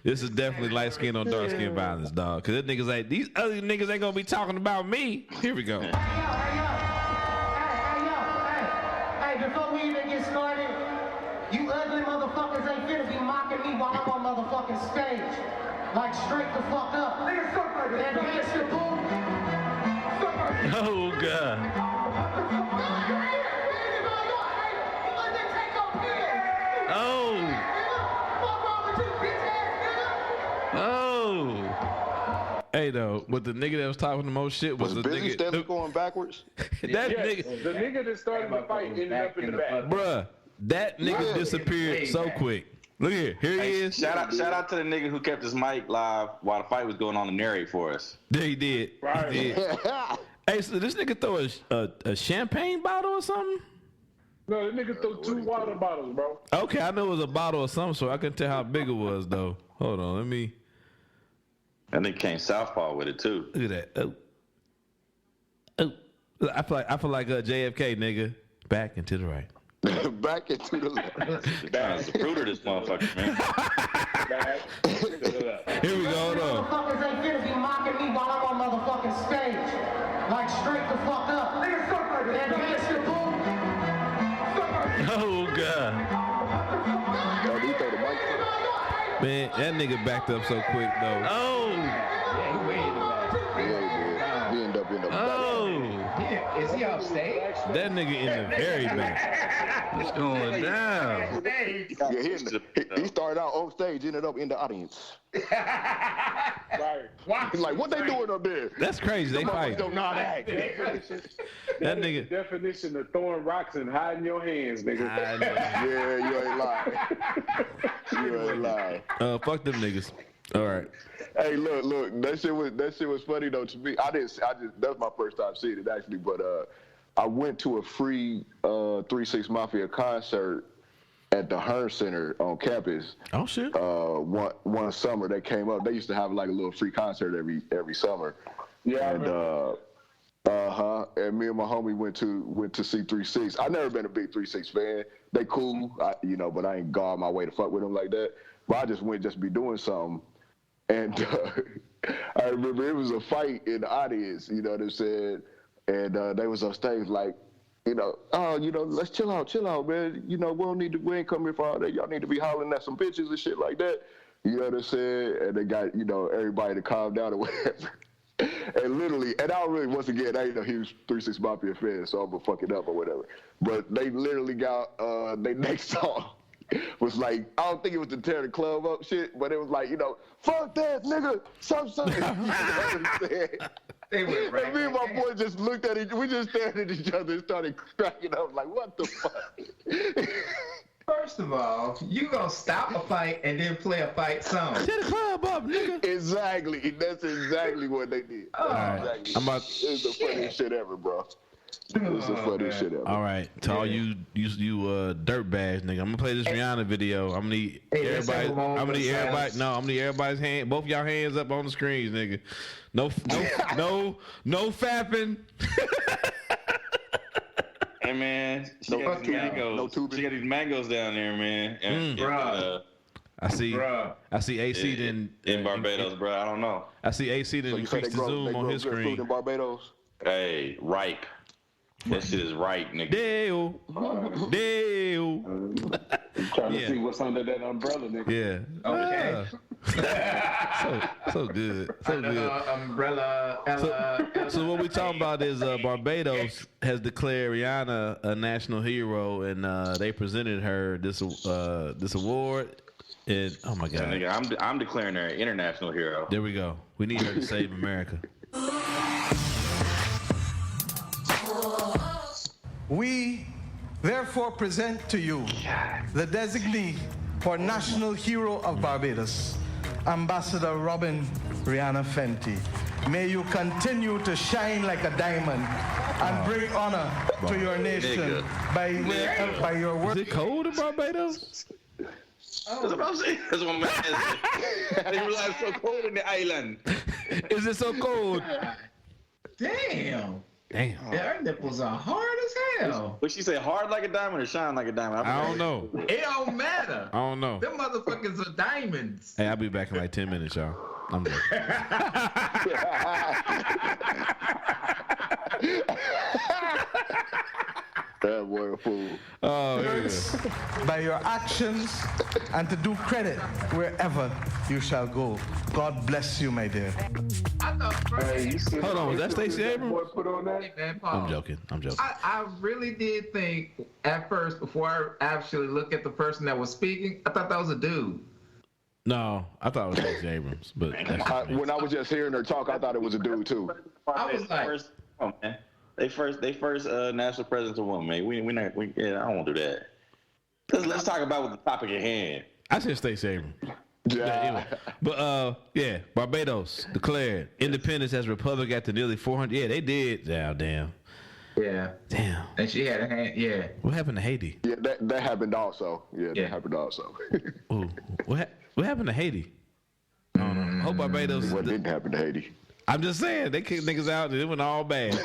This is definitely light skin on dark skin violence, dog. Because these other niggas ain't going to be talking about me. Here we go. Hey, before we even get started, you ugly motherfuckers ain't finna be mocking me while I'm on motherfucking stage. Like, straight the fuck up. That gangster boom. Oh, God. Oh. Hey, though, but the nigga that was talking the most shit was the Billy nigga. Stebbins going backwards? That Yes, nigga. the nigga that started the fight ended up in the back. Bruh, that nigga disappeared so quick. Look here. Here he is. Shout out to the nigga who kept his mic live while the fight was going on to narrate for us. There he did. Right. He did. Hey, so this nigga throw a champagne bottle or something? No, that nigga threw 2 water bottles, bro. Okay, I know it was a bottle of something, so I couldn't tell how big it was, though. Hold on, let me. And they came southpaw with it too. Look at that. Oh. I feel like JFK, nigga. Back and to the right. Back and to the left. That's the fruit of this motherfucker, man. Here we go, hold on. Motherfuckers ain't finna be mocking me while I'm on motherfucking stage. Like, straight the fuck up. That gangster boom. Oh, God. Man, that nigga backed up so quick, though. Oh. He ended up. Oh. Is he off stage? That nigga in the very back. What's going down? Yeah, he started out on stage, ended up in the audience. Right. He's like, what they doing up there? That's crazy. They fight. Don't know how to act. That nigga. Definition of throwing rocks and hiding your hands, nigga. Yeah, you ain't lying. You ain't lying. Fuck them niggas. All right. Hey, look. That shit was funny though to me. That was my first time seeing it actually. But I went to a free 3 6 Mafia concert at the Hearn Center on campus. Oh shit. One summer they came up. They used to have like a little free concert every summer. Yeah. And and me and my homie went to see 3 6. I never been a big 3 6 fan. They cool, but I ain't gone my way to fuck with them like that. But I just went just to be doing something. And I remember it was a fight in the audience, they said, and they was on stage like, let's chill out, man. We ain't come here for all that. Y'all need to be hollering at some bitches and shit like that. You know what I'm saying? And they got, everybody to calm down or whatever. And literally, and I really, once again, I ain't a huge 3 6 Mafia fan, so I'm gonna fuck it up or whatever. But they literally got, their next song was like, I don't think it was to tear the club up shit, but it was like, fuck that, nigga, something. You know what I'm saying? They went right. And me and my boy just looked at we just stared at each other and started cracking up like, what the fuck? First of all, you gonna stop a fight and then play a fight song. Tear the club up, nigga. Exactly. That's exactly what they did. Oh. Exactly. It's the funniest shit ever, bro. It's the funniest shit ever. All right, to all you dirt bags, nigga. I'm gonna play this Rhianna video. I'm gonna need everybody. I'm gonna need everybody. No, I'm gonna need everybody's hand. Both y'all hands up on the screens, nigga. No fapping. Hey man, she got these mangoes. She got these mangoes down there, man. And, I see AC in Barbados, bro. I don't know. I see AC didn't increase the zoom on his screen. Food in Barbados. Hey, ripe. That shit is ripe, nigga. Deal. Trying to see what's under that umbrella, nigga. Yeah. Okay. So good. So good. Umbrella. So what we talking about is Barbados has declared Rhianna a national hero, and they presented her this award. And oh my God, yeah, nigga, I'm declaring her an international hero. There we go. We need her to save America. We therefore present to you the designee for National Hero of Barbados, Ambassador Robin Rhianna Fenty. May you continue to shine like a diamond and bring honor to your nation by your work. Is it cold in Barbados? That's what I'm saying. That's what I'm asking. I didn't realize it's so cold in the island. Is it so cold? Damn. Her nipples are hard as hell. What she say? Hard like a diamond or shine like a diamond? I don't know. It don't matter. I don't know. Them motherfuckers are diamonds. Hey, I'll be back in like 10 minutes, y'all. I'm good. That boy a fool. Oh, by your actions and to do credit wherever you shall go. God bless you, my dear. I thought Hold on, was that Stacey Abrams? Put on that? Hey, man, I'm joking. I really did think at first, before I actually looked at the person that was speaking, I thought that was a dude. No, I thought it was Stacey Abrams, but when I was just hearing her talk, I thought it was a dude too. I was like, oh man, they first national president's a woman, man. I don't want to do that. Let's talk about what the topic at hand. I said Stacey Abrams. Anyway. But Barbados declared independence as a republic after nearly 400. Yeah, they did. Damn. Yeah. Damn. And she had a hand. Yeah. What happened to Haiti? Yeah, that happened also. Yeah, that happened also. Ooh, what happened to Haiti? I don't know. I hope Barbados. What didn't happen to Haiti? I'm just saying they kicked niggas out and it went all bad.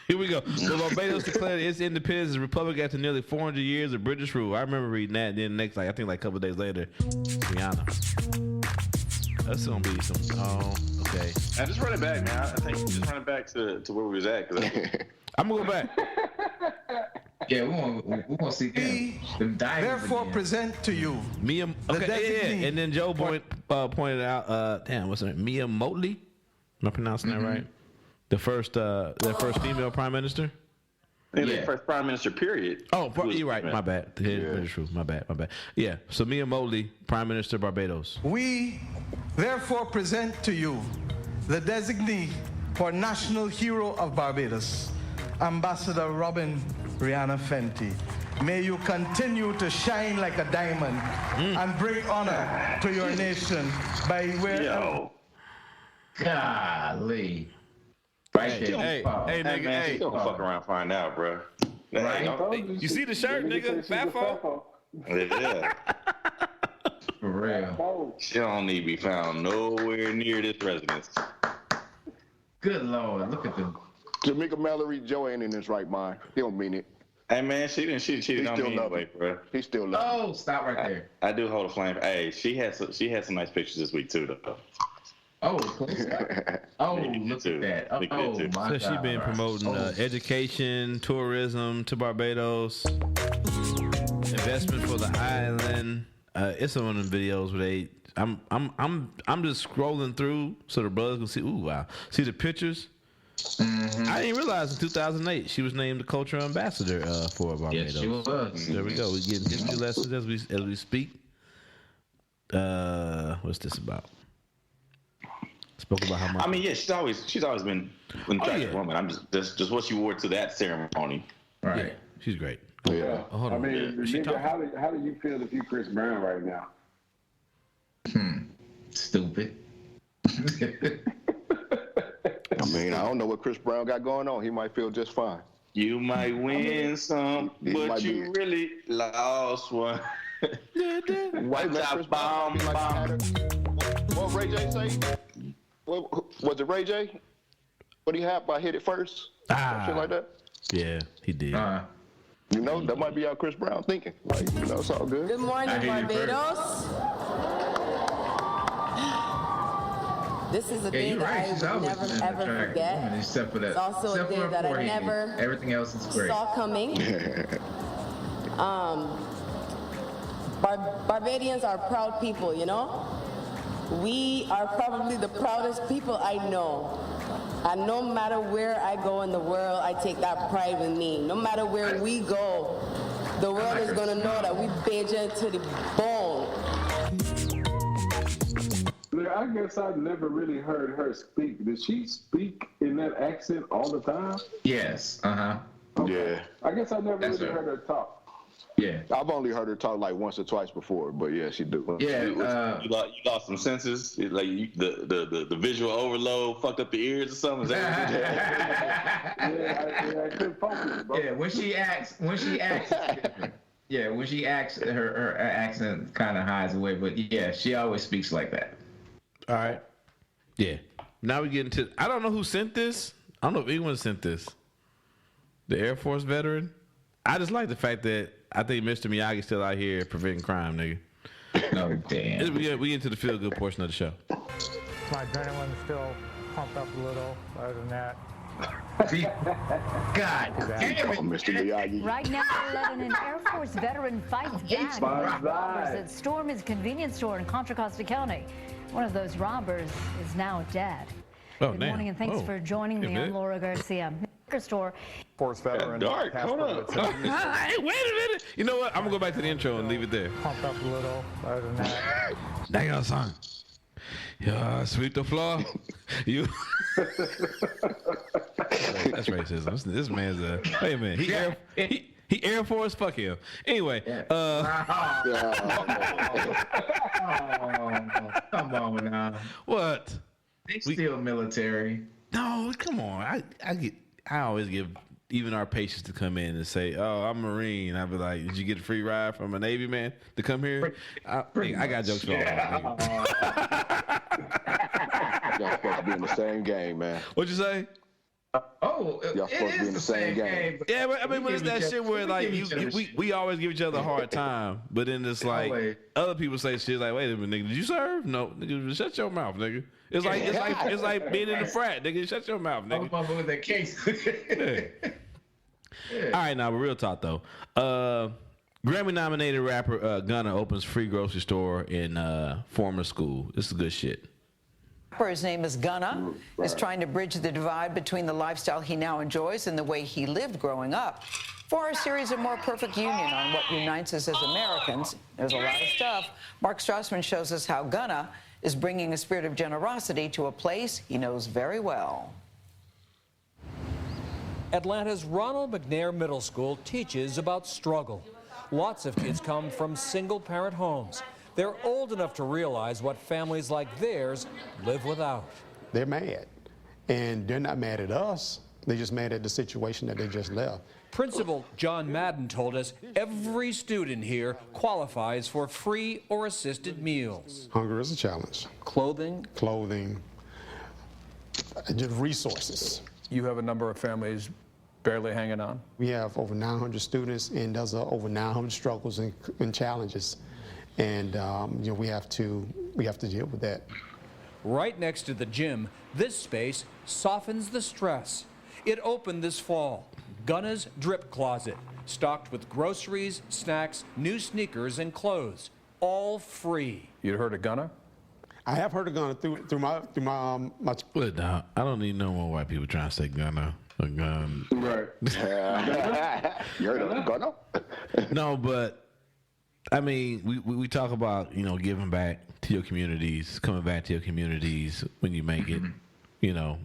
Here we go. So Barbados declared its independence as a republic after nearly 400 years of British rule. I remember reading that. And then next, I think a couple of days later, Rhianna. That's gonna be some. Oh, okay. Now just run it back, man. I think just run it back to where we was at. I'm gonna go back. Yeah, we want to see them therefore again. Present to you Mia. Okay, yeah. And then Joe pointed out. Damn, what's her name? Mia Motley. Am I pronouncing that right? The first female prime minister. The first prime minister. Period. Oh, you're right. My bad. My bad. Yeah. So Mia Motley, Prime Minister Barbados. We therefore present to you the designee for National Hero of Barbados, Ambassador Robin Rhianna Fenty. May you continue to shine like a diamond and bring honor to your nation by wherever. Golly. Right there. Hey, nigga, man, don't fuck around and find out, bro. Right. You see the shirt, nigga? Fat fall. Yeah. For real. She don't need to be found nowhere near this residence. Good Lord, look at them. Jamaica Mallory, Joe ain't in his right mind. He don't mean it. Hey man, she cheated on me anyway, bro. He still loves me. Oh, stop right there. I do hold a flame. Hey, she had some nice pictures this week too, though. Oh, look at that. Oh, my God. So she been promoting education, tourism to Barbados, investment for the island. It's one of them videos where I'm just scrolling through so the brothers can see. Ooh, wow! See the pictures. Mm-hmm. I didn't realize in 2008 she was named the cultural ambassador for Barbados. Yes, she was. There we go. We're getting history lessons as we speak. What's this about? Spoke about how much. I mean, yeah, she's always been an attractive woman. I'm just what she wore to that ceremony. Right. Yeah, she's great. Yeah. Hold on. I mean, nigga, how do you feel if you Chris Brown right now? Stupid. I mean, I don't know what Chris Brown got going on. He might feel just fine. You might win some, but you really lost one. Watch out, bomb. What Ray J say? Was it Ray J? What he had by hit it first? Shit like that? Yeah, he did. You know, that might be how Chris Brown thinking. Like, you know, it's all good. Good morning, Barbados. This is a day that I will never ever forget. Except for that. It's also a day that I never Everything else is great. saw coming. Barbadians are proud people, you know? We are probably the proudest people I know. And no matter where I go in the world, I take that pride with me. No matter where we go, the world is going to know that we Bajan to the bone. I guess I've never really heard her speak. Did she speak in that accent all the time? Yes. Yeah. I guess I never really heard her talk. Yeah. I've only heard her talk like once or twice before, but yeah, she do. Yeah. You lost some senses. Like the visual overload fucked up the ears or something. Is that I couldn't focus, bro. Yeah, when she acts, it's different. Yeah, when she acts, her accent kind of hides away. But yeah, she always speaks like that. All right. Yeah. Now we get into. I don't know who sent this. I don't know if anyone sent this. The Air Force veteran. I just like the fact that I think Mr. Miyagi's still out here preventing crime, nigga. Oh, damn. We get into the feel-good portion of the show. My adrenaline's still pumped up a little. Other than that, God damn it, Mr. Miyagi. Right now, 11, an Air Force veteran fights gang robbers that stormed his convenience store in Contra Costa County. One of those robbers is now dead. Good morning, and thanks for joining me. I'm Laura Garcia. Store. Force veteran. Dark. Hold up. Hey, wait a minute. You know what? I'm gonna go back to the intro and leave it there. Pumped up a little. Other than that, Dang, son. Yeah, sweep the floor. You. That's racism. This man's a. Wait a minute. He Air Force. Fuck him. Anyway. Come on now. What? They still military. No, come on. I always give even our patients to come in and say, "Oh, I'm a Marine." I'd be like, "Did you get a free ride from a Navy man to come here?" I got jokes for all that. Y'all supposed to be in the same game, man. What'd you say? Oh, y'all supposed to be in the same game. Yeah, but I mean, but it's that shit where like we always give each other a hard time, but then it's like other people say shit like, "Wait a minute, nigga, did you serve?" No, nigga, shut your mouth, nigga. It's like being in the frat, nigga. Shut your mouth, nigga. I'm with that case. All right, now, but real talk though. Grammy-nominated rapper Gunna opens free grocery store in former school. This is good shit. His name is Gunna. Is trying to bridge the divide between the lifestyle he now enjoys and the way he lived growing up. For our series of More Perfect Union on what unites us as Americans, there's a lot of stuff. Mark Strassman shows us how Gunna is bringing a spirit of generosity to a place he knows very well. Atlanta's Ronald McNair Middle School teaches about struggle. Lots of kids come from single-parent homes. They're old enough to realize what families like theirs live without. They're mad, and they're not mad at us. They're just mad at the situation that they just left. Principal John Madden told us every student here qualifies for free or assisted meals. Hunger is a challenge. Clothing? Clothing, just resources. You have a number of families barely hanging on? We have over 900 students, and there's over 900 struggles and challenges. And you know, we have to deal with that. Right next to the gym, this space softens the stress. It opened this fall. Gunna's Drip Closet, stocked with groceries, snacks, new sneakers, and clothes, all free. You'd heard of Gunna? I have heard of Gunna through my. Look, now, I don't need no more white people trying to say Gunna. Right. You heard of Gunna? No, but I mean, we talk about, you know, giving back to your communities, coming back to your communities when you make it. You know,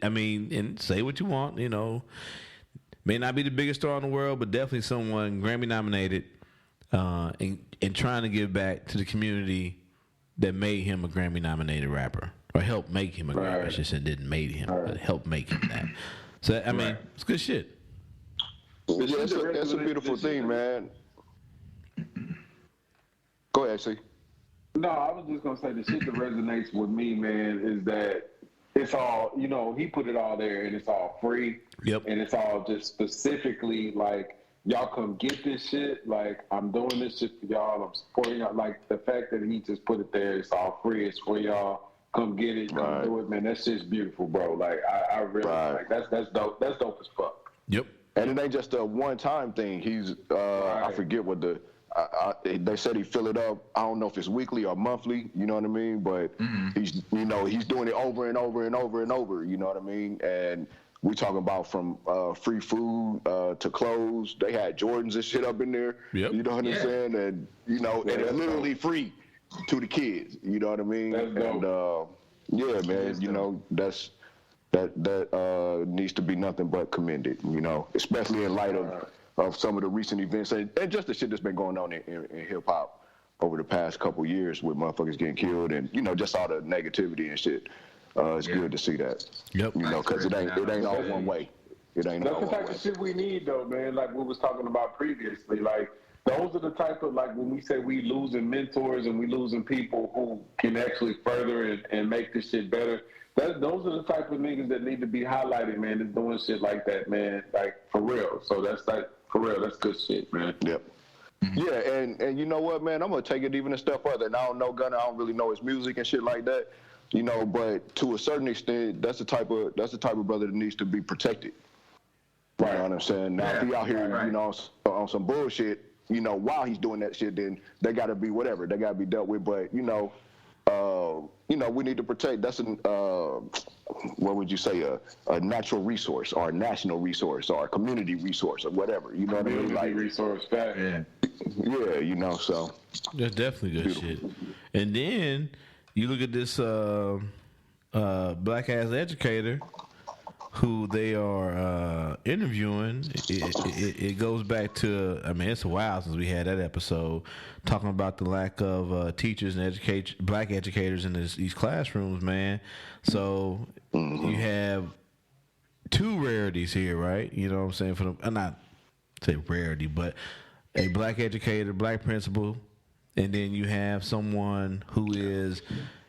I mean, and say what you want. You know, may not be the biggest star in the world, but definitely someone Grammy nominated, and trying to give back to the community that made him a Grammy nominated rapper. or helped make him a grabber. I should say didn't make him, but helped make him that. So I mean, it's good shit. Yeah, that's a beautiful thing, man. Go ahead, see. No, I was just gonna say the shit that resonates with me, man, is that it's all, you know, he put it all there and it's all free. Yep. And it's all just specifically like, y'all come get this shit. Like, I'm doing this shit for y'all. I'm supporting y'all. Like, the fact that he just put it there, it's all free. It's for y'all. Come get it. Come do it, man. That's just beautiful, bro. Like, I really, like, that's dope. That's dope as fuck. Yep. And it ain't just a one-time thing. He's, I forget what they said he fill it up. I don't know if it's weekly or monthly, you know what I mean? But he's, you know, he's doing it over and over and over and over, you know what I mean? And we talking about from free food to clothes. They had Jordans and shit up in there. Yep. You know what I'm saying? And, you know, and it's literally free to the kids, you know what I mean? And, yeah, man, you know, that needs to be nothing but commended, you know, especially in light of some of the recent events and just the shit that's been going on in hip-hop over the past couple years with motherfuckers getting killed and, you know, just all the negativity and shit. It's good to see that. Yep. You know, because it ain't all one way. It ain't all That's the one type way. of shit we need, though, man. Like we was talking about previously. Like, those are the type of, like, when we say we losing mentors and we losing people who can actually further and make this shit better, those are the type of niggas that need to be highlighted, man, that's doing shit like that, man. Like, for real. So that's like, for real, that's good shit, man. Yep. Yeah, and you know what, man? I'm gonna take it even a step further. And I don't know Gunna, I don't really know his music and shit like that, you know. But to a certain extent, that's the type of brother that needs to be protected. Right. You know what I'm saying? Now, if he out here, you know, on some bullshit, you know, while he's doing that shit, then they gotta be whatever. They gotta be dealt with. But you know, we need to protect. That's what would you say, a natural resource or a national resource or a community resource or whatever. You know what I mean? Like resource, fact. Yeah, you know. So that's definitely good shit. And then you look at this black ass educator who they are interviewing. It goes back to, I mean, it's a while since we had that episode talking about the lack of teachers and black educators in these classrooms, man. So you have two rarities here, right? You know what I'm saying? For them, not say rarity, but a black educator, black principal, and then you have someone who is,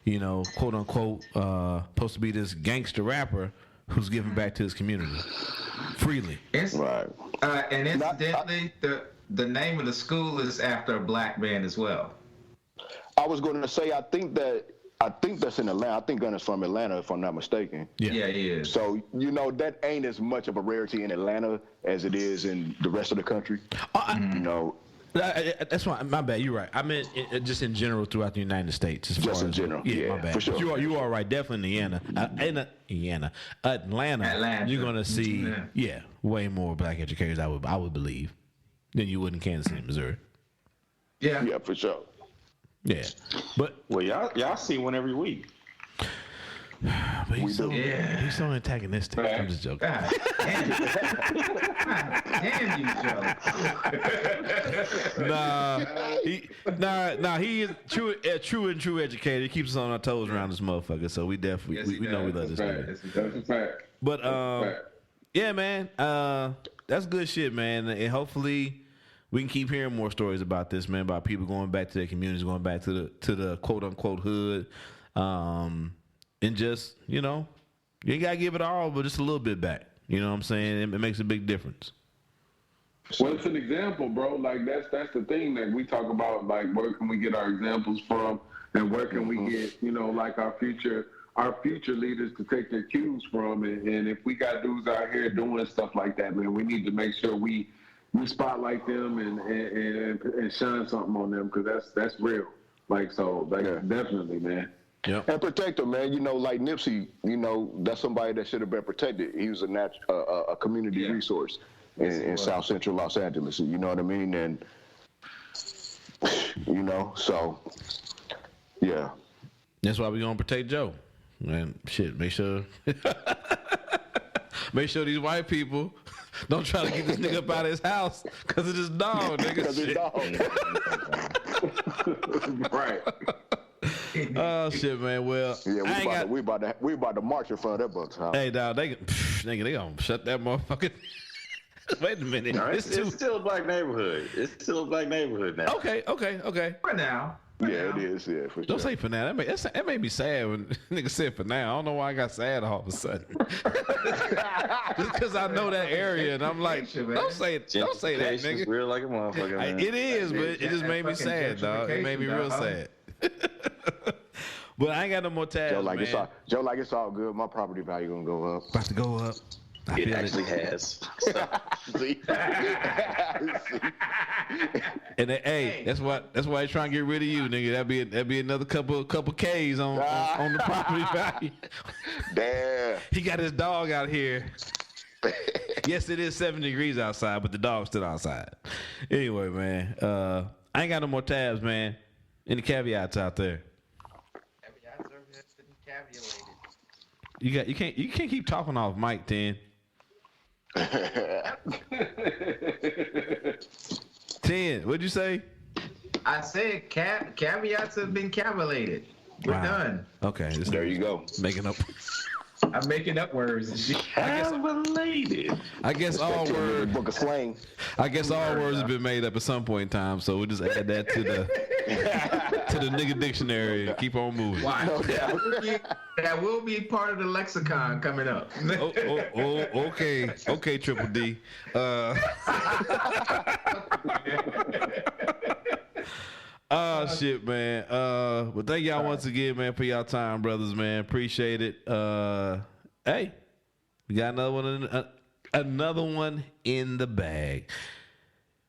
you know, quote unquote, supposed to be this gangster rapper who's giving back to his community freely. Right. And incidentally, the name of the school is after a black man as well. I was going to say, I think that's in Atlanta. I think Gunna's from Atlanta, if I'm not mistaken. Yeah, he is. So, you know, that ain't as much of a rarity in Atlanta as it is in the rest of the country. You know. That's why, my bad. You're right. I meant just in general throughout the United States. Just in general. Yeah, my bad. for sure. You are right. Definitely in Atlanta. You're gonna see way more black educators. I would believe than you would in Kansas City, Missouri. Yeah, for sure. Yeah, but well, y'all see one every week. But he's so antagonistic. I'm just joking. Damn you, Joe. He is true educator. He keeps us on our toes around this motherfucker. So we definitely we know we love this nigga. But yeah, man, that's good shit, man. And hopefully we can keep hearing more stories about this, man. About people going back to their communities, going back to the quote unquote hood. And just, you know, you ain't got to give it all, but just a little bit back. You know what I'm saying? It makes a big difference. Well, it's an example, bro. Like, that's the thing that we talk about, like, where can we get our examples from and where can we get, you know, like our future leaders to take their cues from. And if we got dudes out here doing stuff like that, man, we need to make sure we spotlight them and shine something on them because that's real. Like, so, like, definitely, man. Yeah. And protect them, man. You know, like Nipsey, you know, that's somebody that should have been protected. He was a community resource in South Central Los Angeles. You know what I mean? And, you know, so, yeah. That's why we're going to protect Joe. Man, shit, make sure these white people don't try to get this nigga up out of his house because of this dog, nigga. Because his dog. Right. Oh shit, man. Well, yeah, we about to march in front of that Bucks house. Hey, dog, they gonna shut that motherfucker. Wait a minute. No, it's still a black neighborhood. It's still a black neighborhood now. Okay. For now. Yeah, it is. Yeah, for sure. Don't say for now. That made me sad when nigga said for now. I don't know why I got sad all of a sudden. Just because I know that area, and I'm like, don't say that, nigga. It's real like a motherfucker, man. It is, but it just made me sad, dog. It made me real sad. But I ain't got no more tabs, man. Joe, like it's all good. My property value gonna go up. About to go up. It actually has. And hey, that's why they're trying to get rid of you, nigga. That'd be another couple K's on the property value. Damn. He got his dog out here. Yes, it is 7 degrees outside, but the dog's still outside. Anyway, man, I ain't got no more tabs, man. Any caveats out there? Caveats are just encavulated. You can't keep talking off mic, 10. 10, what'd you say? I said caveats have been cavalated. We're done. Okay, there you go. Making up. I'm making up words and shit. Cavalated. I guess all words. Book of slang. I guess all words have been made up at some point in time, so we'll just add that to the nigga dictionary and keep on moving. Why? That will be part of the lexicon coming up. Okay, Triple D. Oh shit, man. But thank y'all once again, man, for y'all time, brothers, man. Appreciate it. Hey, we got another one in the bag.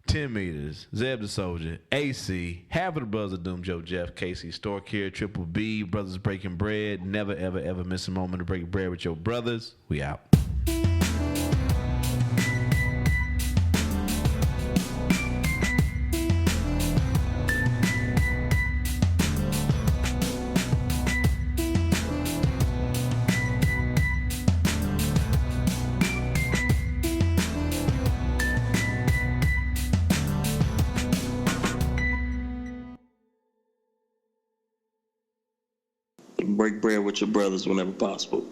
10 meters, Zeb the Soldier, AC, half of the Brothers of Doom, Joe, Jeff, Casey, Stork here, Triple B, Brothers Breaking Bread. Never, ever, ever miss a moment of breaking bread with your brothers. We out. Break bread with your brothers whenever possible.